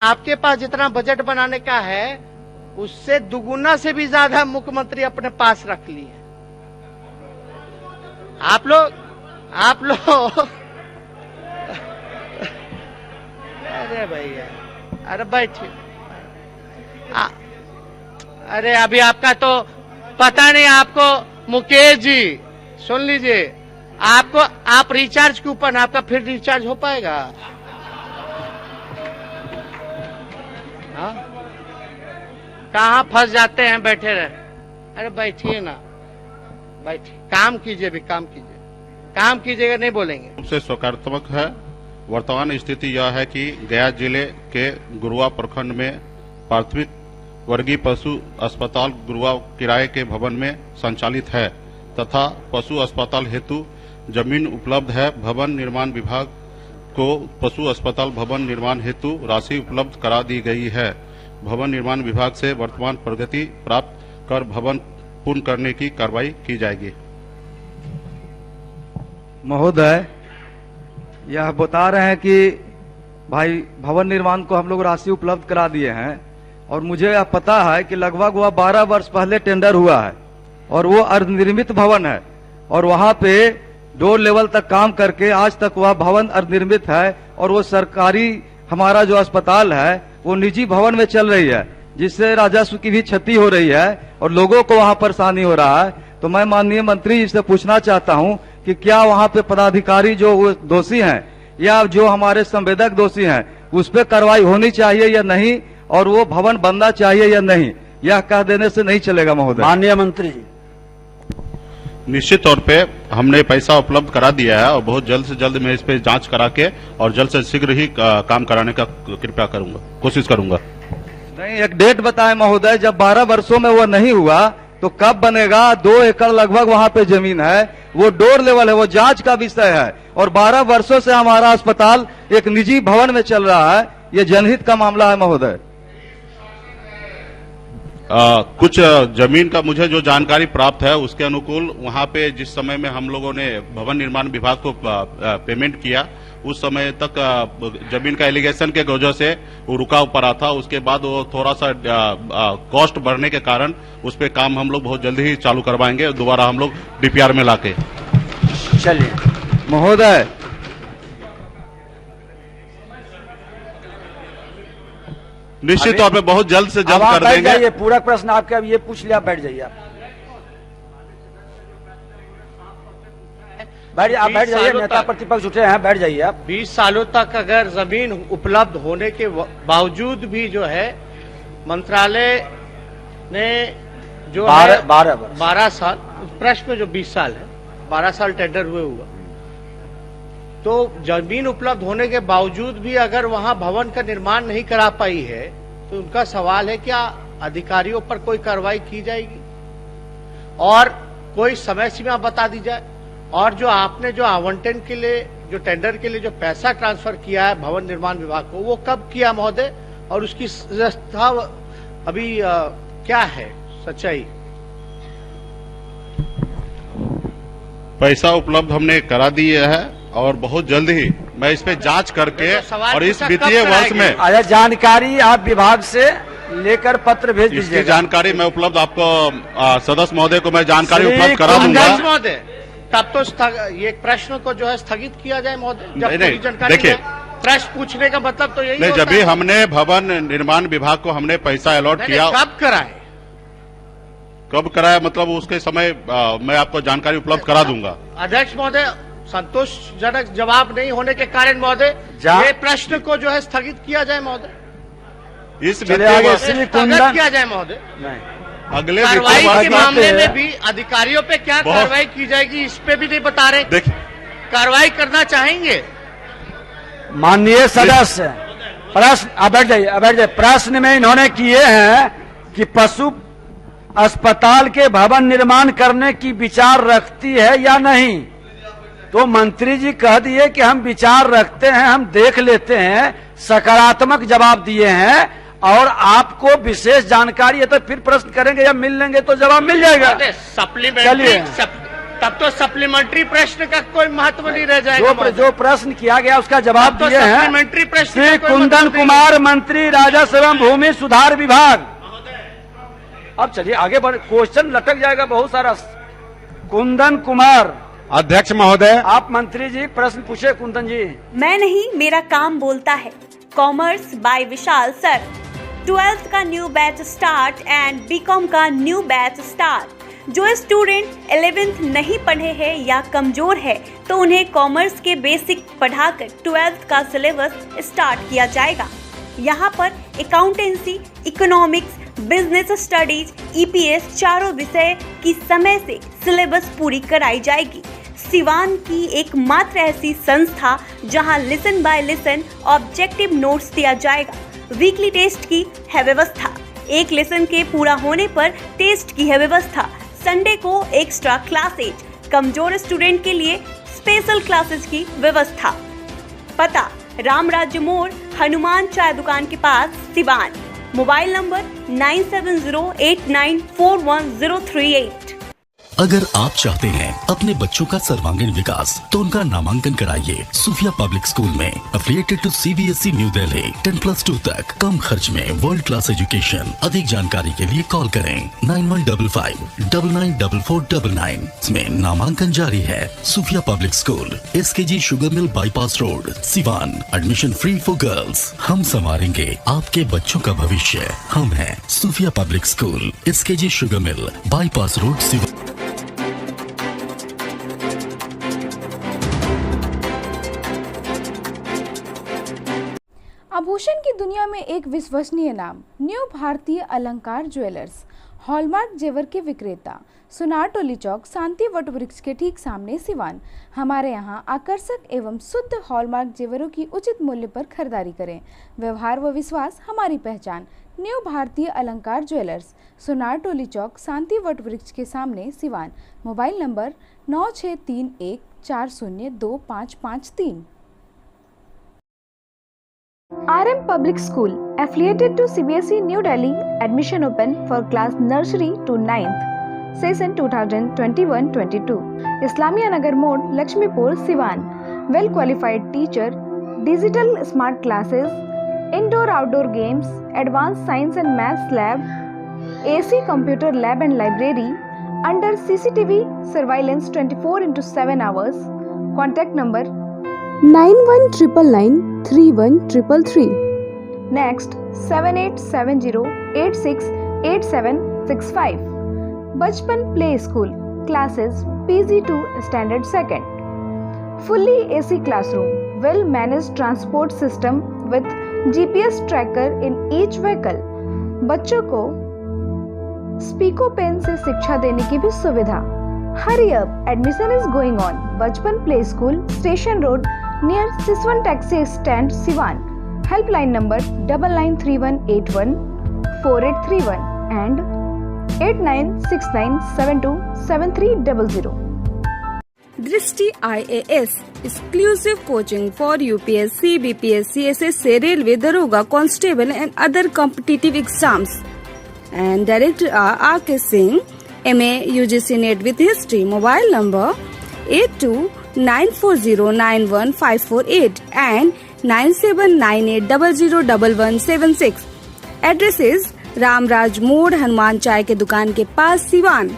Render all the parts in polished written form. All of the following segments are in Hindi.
आपके पास जितना बजट बनाने का है उससे दुगुना से भी ज्यादा मुख्यमंत्री अपने पास रख ली है। आप लोग अरे भैया, अरे बैठिए। अरे अभी आपका तो पता नहीं, आपको मुकेश जी सुन लीजिए, आप रिचार्ज कूपन आपका फिर रिचार्ज हो पाएगा? हाँ, कहाँ फंस जाते हैं, बैठे रहे। अरे बैठिए ना, बैठिए, काम कीजिए, भी काम कीजिए, काम कीजिएगा, नहीं बोलेंगे। सबसे सकारात्मक है। वर्तमान स्थिति यह है कि गया जिले के गुरुआ प्रखंड में प्राथमिक वर्गीय पशु अस्पताल गुरुआ किराए के भवन में संचालित है तथा पशु अस्पताल हेतु जमीन उपलब्ध है। भवन निर्माण विभाग को पशु अस्पताल भवन निर्माण हेतु राशि उपलब्ध करा दी गई है। भवन निर्माण विभाग से वर्तमान प्रगति प्राप्त कर भवन पूर्ण करने की कार्रवाई की जाएगी। महोदय, यह बता रहे हैं कि भाई भवन निर्माण को हम लोग राशि उपलब्ध करा दिए हैं, और मुझे यह पता है कि लगभग वह 12 वर्ष पहले टेंडर हुआ है और वो अर्धनिर्मित भवन है, और वहां पे 2 लेवल तक काम करके आज तक वह भवन अर्धनिर्मित है, और वो सरकारी हमारा जो अस्पताल है वो निजी भवन में चल रही है, जिससे राजस्व की भी क्षति हो रही है और लोगों को वहां परेशानी हो रहा है। तो मैं माननीय मंत्री जी से पूछना चाहता हूं कि क्या वहां पे पदाधिकारी जो दोषी हैं या जो हमारे संवेदक दोषी हैं उस पर कार्रवाई होनी चाहिए या नहीं, और वो भवन बनना चाहिए या नहीं, यह कह देने से नहीं चलेगा महोदय। माननीय मंत्री जी। निश्चित तौर पे हमने पैसा उपलब्ध करा दिया है और बहुत जल्द से जल्द मैं इस पे जांच करा के और जल्द से शीघ्र ही काम कराने का कृपया करूंगा, कोशिश करूंगा। नहीं, एक डेट बताएं महोदय, जब 12 वर्षों में वो नहीं हुआ तो कब बनेगा? 2 एकड़ लगभग वहां पे जमीन है, वो डोर लेवल है, वो जांच का विषय है, और 12 वर्षों से हमारा अस्पताल एक निजी भवन में चल रहा है, ये जनहित का मामला है महोदय। कुछ जमीन का मुझे जो जानकारी प्राप्त है उसके अनुकूल वहां पे जिस समय में हम लोगों ने भवन निर्माण विभाग को पेमेंट किया उस समय तक जमीन का एलिगेशन के वजह से वो रुका पड़ा था। उसके बाद वो थोड़ा सा कॉस्ट बढ़ने के कारण उस पे काम हम लोग बहुत जल्दी ही चालू करवाएंगे, दोबारा हम लोग डीपीआर में लाके। चलिए महोदय, निश्चित तौर पे बहुत जल्द से जल्द कर देंगे। ये पूरा प्रश्न आपके अब ये पूछ लिया, बैठ जाइए आप। आप बैठ जाइए, नेता प्रतिपक्ष उठे हैं, बैठ जाइए आप। 20 सालों तक अगर जमीन उपलब्ध होने के बावजूद भी जो है मंत्रालय ने जो 12 साल, प्रश्न में जो 20 साल है, 12 साल टेंडर हुआ, तो जमीन उपलब्ध होने के बावजूद भी अगर वहां भवन का निर्माण नहीं करा पाई है तो उनका सवाल है क्या अधिकारियों पर कोई कार्रवाई की जाएगी और कोई समय सीमा बता दी जाए, और जो आपने जो आवंटन के लिए, जो टेंडर के लिए जो पैसा ट्रांसफर किया है भवन निर्माण विभाग को, वो कब किया महोदय, और उसकी व्यवस्था अभी क्या है सच्चाई? पैसा उपलब्ध हमने करा दिया है और बहुत जल्द ही मैं इस पे जांच करके और इस वित्तीय वर्ष में अगर जानकारी आप विभाग से लेकर पत्र भेज दीजिए। जानकारी मैं उपलब्ध आपको सदस्य महोदय को मैं जानकारी उपलब्ध करा दूंगा महोदय। तब तो ये प्रश्न को जो है स्थगित किया जाए महोदय। जब देखिए, प्रश्न पूछने का मतलब तो यही नहीं, जब भी हमने भवन निर्माण विभाग को हमने पैसा अलॉट किया, कब कराए, कब कराया मतलब उसके समय मैं आपको जानकारी उपलब्ध करा दूंगा। अध्यक्ष महोदय, संतोषजनक जवाब नहीं होने के कारण महोदय ये प्रश्न को जो है स्थगित किया जाए महोदय। इस वित्तीय स्थगित किया जाए महोदय। अगले कार्रवाई के मामले में भी अधिकारियों पे क्या कार्रवाई की जाएगी इस पे भी नहीं बता रहे। देखिए, कार्रवाई करना चाहेंगे माननीय सदस्य। प्रश्न बैठ जाइए। प्रश्न में इन्होंने किए हैं कि पशु अस्पताल के भवन निर्माण करने की विचार रखती है या नहीं, तो मंत्री जी कह दिए कि हम विचार रखते हैं, हम देख लेते हैं, सकारात्मक जवाब दिए हैं, और आपको विशेष जानकारी है तो फिर प्रश्न करेंगे या मिल लेंगे तो जवाब मिल जाएगा। सप्लीमेंट्री तब तो सप्लीमेंट्री प्रश्न का कोई महत्व नहीं रह जाएगा। जो प्रश्न किया गया उसका जवाब दिए हैं सप्लीमेंट्री प्रश्न श्री कुंदन कुमार, मंत्री राजस्व एवं भूमि सुधार विभाग। अब चलिए आगे बढ़, क्वेश्चन लटक जाएगा बहुत सारा। कुंदन कुमार। अध्यक्ष महोदय, आप मंत्री जी प्रश्न पूछे। कुंदन जी। मैं नहीं, मेरा काम बोलता है। Commerce by Vishal sir. 12th का new batch start and BCom का न्यू बैच स्टार्ट। जो स्टूडेंट 11th नहीं पढ़े हैं या कमजोर है तो उन्हें कॉमर्स के बेसिक पढ़ाकर 12th का सिलेबस स्टार्ट किया जाएगा। यहाँ पर accountancy, economics, business studies, EPS चारों विषय की समय से सिलेबस पूरी कराई जाएगी। सिवान की एकमात्र ऐसी संस्था जहां listen by listen objective notes दिया जाएगा। वीकली टेस्ट की है व्यवस्था। एक लेसन के पूरा होने पर टेस्ट की है व्यवस्था। संडे को एक्स्ट्रा क्लासेज, कमजोर स्टूडेंट के लिए स्पेशल क्लासेस की व्यवस्था। पता राम राज्य मोड़, हनुमान चाय दुकान के पास, सिवान। Mobile number 9708941038। अगर आप चाहते हैं अपने बच्चों का सर्वांगीण विकास तो उनका नामांकन कराइए सूफिया पब्लिक स्कूल में, affiliated to CBSE New Delhi. 10+2 तक कम खर्च में वर्ल्ड क्लास एजुकेशन। अधिक जानकारी के लिए कॉल करें 9155994499। इसमें नामांकन जारी है। Sufia public school, SKG sugar mill bypass road, Siwan. Admission free for girls. हम संवारेंगे आपके बच्चों का भविष्य। हम हैं Sufia public school, SKG sugar mill bypass road, Siwan. आभूषण की दुनिया में एक विश्वसनीय नाम, न्यू भारतीय अलंकार ज्वेलर्स। हॉलमार्क जेवर के विक्रेता, सुनार टोली चौक, शांति वट वृक्ष के ठीक सामने, सिवान। हमारे यहाँ आकर्षक एवं शुद्ध हॉलमार्क जेवरों की उचित मूल्य पर खरीदारी करें। व्यवहार व विश्वास हमारी पहचान। न्यू भारतीय अलंकार ज्वेलर्स, सुनार टोली चौक, शांति वट वृक्ष के सामने, Siwan. Mobile number 9631402553। RM Public School, affiliated to CBSE New Delhi. Admission open for class nursery to 9th. Session 2021-22. Islamia Nagar Mode, Lakshmipur, Siwan. Well qualified teacher, digital smart classes, indoor-outdoor games, advanced science and maths lab, AC computer lab and library, under CCTV surveillance 24/7 hours. Contact number 9199931333. Next 7870868765. Bachpan Play School, classes PG to Standard 2nd. Fully AC classroom, well managed transport system with GPS tracker in each vehicle. बच्चों को स्पीको पेन से शिक्षा देने की भी सुविधा। Hurry up! Admission is going on. Bachpan Play School, Station Road, near Siswan Taxi Stand, Siwan. Helpline number 9931814831 and 8969727300. दृष्टि IAS, exclusive coaching for UPSC, BPSC, SSC, Railway, Daroga, Constable and other competitive exams. And Director R.K. Singh, MA UGC NET with History. Mobile number 8294091548 and 9798001176. Address is Ramraj मोड़, हनुमान चाय के दुकान के पास, सिवान।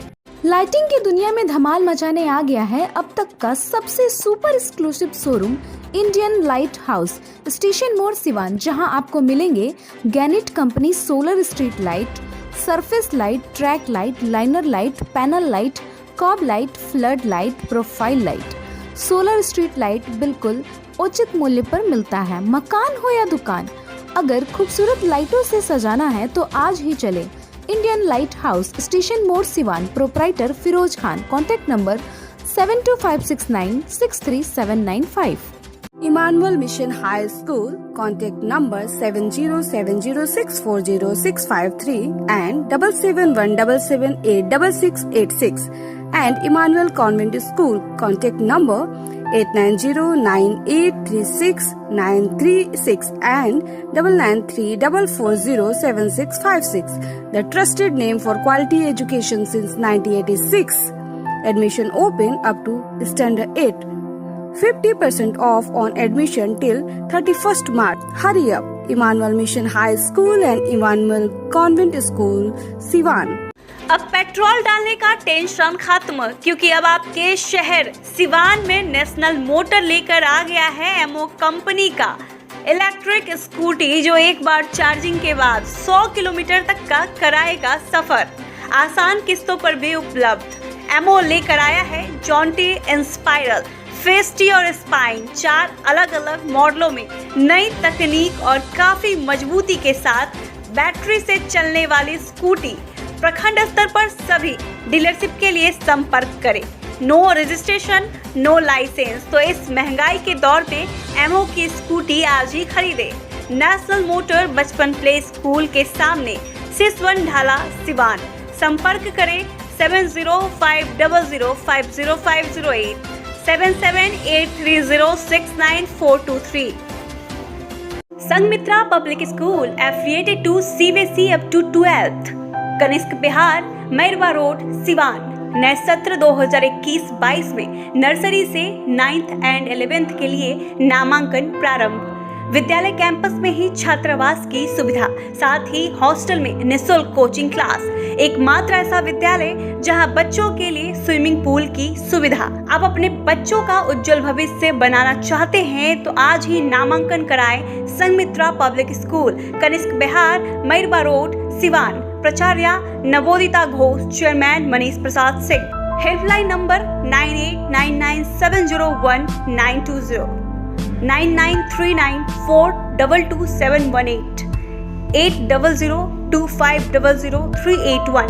लाइटिंग की दुनिया में धमाल मचाने आ गया है अब तक का सबसे super exclusive showroom Indian light house, station मोड़, सिवान, जहां आपको मिलेंगे Gannet company solar street light, surface light, track light, liner light, panel light, cob light, flood light, profile light. Solar street light बिल्कुल उचित मूल्य पर मिलता है। मकान हो या दुकान, अगर खूबसूरत लाइटों से सजाना है तो आज ही चले इंडियन लाइट हाउस, स्टेशन मोड़, Siwan. Proprietor Firoz Khan. Contact number 7256963795। Emmanuel Mission High School, contact number 7070640653 and 7717786686. And Emmanuel Convent School, contact number 8909836936 and 9934407656. The trusted name for quality education since 1986. Admission open up to standard 8. 50% off on admission till 31st March. Hurry up! Emmanuel Mission High School and Emmanuel Convent School, Siwan. अब पेट्रोल डालने का टेंशन खत्म, क्योंकि अब आपके शहर सिवान में नेशनल मोटर लेकर आ गया है एमओ कंपनी का इलेक्ट्रिक स्कूटी, जो एक बार चार्जिंग के बाद 100 किलोमीटर तक का कराएगा सफर, आसान किस्तों पर भी उपलब्ध। एमओ लेकर आया है जॉन्टी इंस्पायरल, फेस्टी और स्पाइन, 4 अलग अलग मॉडलों में नई तकनीक और काफी मजबूती के साथ बैटरी से चलने वाली स्कूटी। प्रखंड स्तर पर सभी डीलरशिप के लिए संपर्क करें। नो रजिस्ट्रेशन, नो लाइसेंस, तो इस महंगाई के दौर पे एमओ की स्कूटी आज ही खरीदे। National motor Bachpan play school के सामने, सिसवन ढाला, सिवान। संपर्क करें 7050050508, 7783069423। Sanghamitra public school affiliated to CBSE up to 12th, Kanishk Bihar, Mairwa road, Siwan. नए सत्र 2021-22 में नर्सरी से 9th एंड 11th के लिए नामांकन प्रारंभ। विद्यालय कैंपस में ही छात्रावास की सुविधा, साथ ही हॉस्टल में निःशुल्क कोचिंग क्लास। एकमात्र ऐसा विद्यालय जहां बच्चों के लिए स्विमिंग पूल की सुविधा। आप अपने बच्चों का उज्जवल भविष्य बनाना चाहते हैं तो आज ही नामांकन कराएं Sanghamitra public school, Kanishk Bihar, Mairwa road, Siwan. प्राचार्य Navodita Ghosh, chairman Manish Prasad Singh. Helpline number 9899701920, 9939422718, 8002500381।